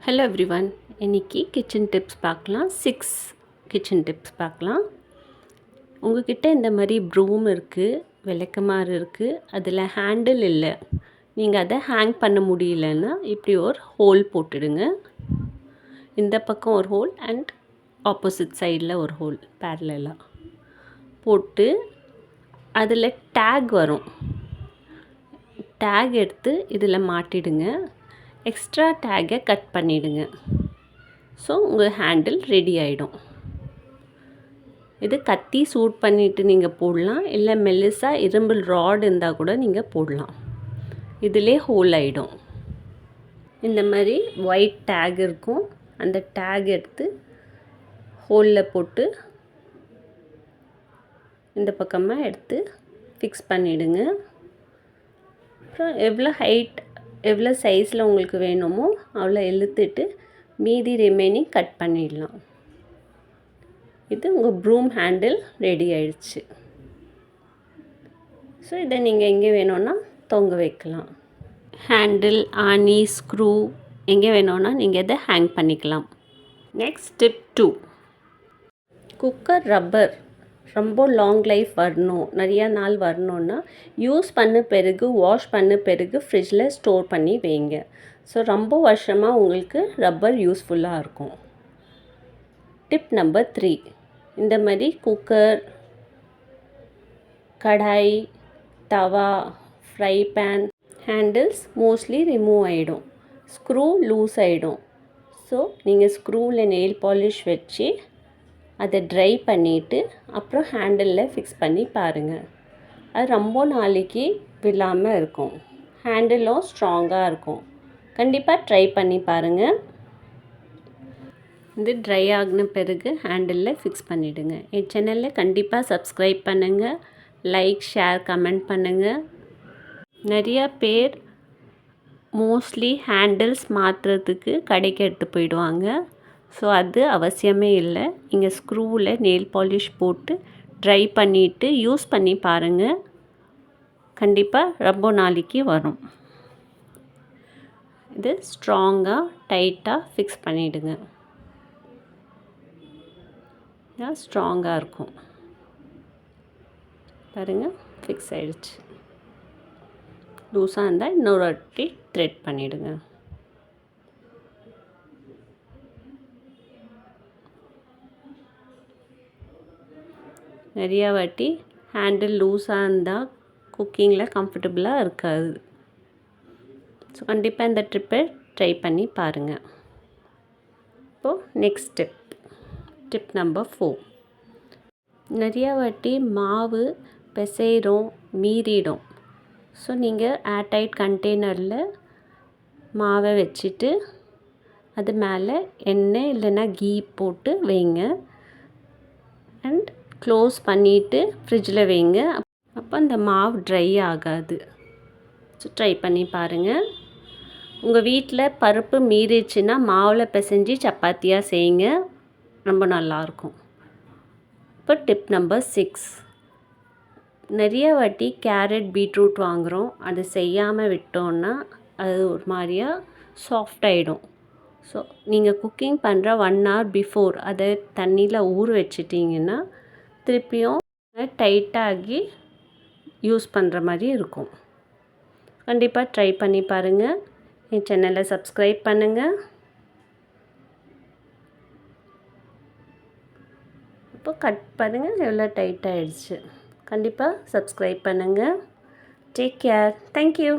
Hello everyone, இன்றைக்கி kitchen tips பார்க்கலாம். 6 kitchen tips பார்க்கலாம். உங்கள்கிட்ட இந்த மாதிரி ப்ரூம் இருக்குது, விளக்கமாறு இருக்குது, அதில் ஹேண்டில் இல்லை, நீங்கள் அதை ஹேங் பண்ண முடியலன்னா இப்படி ஒரு ஹோல் போட்டுடுங்க. இந்த பக்கம் ஒரு ஹோல் அண்ட் ஆப்போசிட் சைடில் ஒரு ஹோல் பேரலாக போட்டு அதில் டேக் வரும். டேக் எடுத்து இதில் மாட்டிடுங்க. எக்ஸ்ட்ரா டேக்கை கட் பண்ணிவிடுங்க. ஸோ உங்கள் ஹேண்டில் ரெடி ஆகிடும். இது கத்தி சூட் பண்ணிவிட்டு நீங்கள் போடலாம், இல்லை மெல்லிசாக இரும்பு ராட் இருந்தால் கூட நீங்கள் போடலாம். இதிலே ஹோல் ஆகிடும். இந்த மாதிரி ஒயிட் டேக் இருக்கும், அந்த டேக் எடுத்து ஹோலில் போட்டு இந்த பக்கமாக எடுத்து ஃபிக்ஸ் பண்ணிவிடுங்க. அப்புறம் எவ்வளோ சைஸில் உங்களுக்கு வேணுமோ அவ்வளோ இழுத்துட்டு மீதி ரிமைனிங் கட் பண்ணிடலாம். இது உங்கள் ப்ரூம் ஹேண்டில் ரெடி ஆயிடுச்சு. ஸோ இதை நீங்கள் எங்கே வேணும்னா தொங்க வைக்கலாம். ஹேண்டில், ஆணி, ஸ்க்ரூ எங்கே வேணும்னா நீங்கள் இதை ஹேங் பண்ணிக்கலாம். நெக்ஸ்ட் டிப் 2, குக்கர் ரப்பர் ரொம்ப லாங் லைஃப் வரணும், நிறையா நாள் வரணுன்னா யூஸ் பண்ண பிறகு வாஷ் பண்ண பிறகு ஃப்ரிட்ஜில் ஸ்டோர் பண்ணி வைங்க. ஸோ ரொம்ப வருஷமாக உங்களுக்கு ரப்பர் யூஸ்ஃபுல்லாக இருக்கும். டிப் நம்பர் 3, இந்த மாதிரி cooker, kadai, tawa, fry pan handles mostly remove ஆகிடும், ஸ்க்ரூ லூஸ் ஆகிடும். ஸோ நீங்கள் ஸ்க்ரூவில் நெயில் பாலிஷ் வச்சு அதை ட்ரை பண்ணிவிட்டு அப்புறம் ஹேண்டிலில் ஃபிக்ஸ் பண்ணி பாருங்கள். அது ரொம்ப நாளைக்கு விழாமல் இருக்கும், ஹேண்டிலும் ஸ்ட்ராங்காக இருக்கும். கண்டிப்பாக ட்ரை பண்ணி பாருங்கள். இது ட்ரை ஆகின பிறகு ஹேண்டிலில் ஃபிக்ஸ் பண்ணிவிடுங்க. என் சேனலில் கண்டிப்பாக சப்ஸ்கிரைப் பண்ணுங்கள், லைக், ஷேர், கமெண்ட் பண்ணுங்கள். நிறையா பேர் மோஸ்ட்லி ஹேண்டில்ஸ் மாற்றுறதுக்கு கடைக்கு எடுத்து போயிடுவாங்க. ஸோ அது அவசியமே இல்லை. இங்கே ஸ்க்ரூவில் நெயில் பாலிஷ் போட்டு ட்ரை பண்ணிவிட்டு யூஸ் பண்ணி பாருங்கள். கண்டிப்பாக ரொம்ப நாளைக்கு வரும். இது ஸ்ட்ராங்காக டைட்டாக ஃபிக்ஸ் பண்ணிவிடுங்க. ஸ்ட்ராங்காக இருக்கும் பாருங்கள், ஃபிக்ஸ் ஆகிடுச்சு. லூஸாக இருந்தால் இன்னொரு வாட்டி த்ரெட் பண்ணிவிடுங்க. நிறையா வாட்டி ஹேண்டில் லூஸாக இருந்தால் குக்கிங்கில் கம்ஃபர்டபுளாக இருக்காது. ஸோ கண்டிப்பாக இந்த ட்ரிப்பை ட்ரை பண்ணி பாருங்கள். இப்போது நெக்ஸ்ட் டிப் நம்பர் 4, நிறையா வாட்டி மாவு பிசைகிறோம், மீறிடும். ஸோ நீங்கள் ஏர்டைட் கண்டெய்னரில் மாவை வச்சுட்டு அது மேலே எண்ணெய் இல்லைன்னா கீ போட்டு வைங்க அண்ட் க்ளோஸ் பண்ணிவிட்டு ஃப்ரிட்ஜில் வைங்க. அப்போ அந்த மாவு ட்ரை ஆகாது. ஸோ ட்ரை பண்ணி பாருங்கள். உங்கள் வீட்டில் பருப்பு மீறிச்சுன்னா மாவில் பிசைஞ்சு சப்பாத்தியாக செய்யுங்க, ரொம்ப நல்லாயிருக்கும். இப்போ டிப் நம்பர் 6, நிறைய வாட்டி கேரட், பீட்ரூட் வாங்குகிறோம், அது செய்யாமல் விட்டோன்னா அது ஒரு மாதிரியா சாஃப்ட் ஆகிடும். ஸோ நீங்கள் குக்கிங் பண்ணுற 1 hour பிஃபோர் அதை தண்ணியில் ஊற வச்சிட்டிங்கன்னா திருப்பியும் டைட்டாகி யூஸ் பண்ணுற மாதிரி இருக்கும். கண்டிப்பாக ட்ரை பண்ணி பாருங்கள். என் சேனலை சப்ஸ்கிரைப் பண்ணுங்கள். இப்போ கட் பண்ணுங்கள், எவ்வளோ டைட்டாகிடுச்சு. கண்டிப்பாக சப்ஸ்கிரைப் பண்ணுங்கள். Take care. தேங்க்யூ.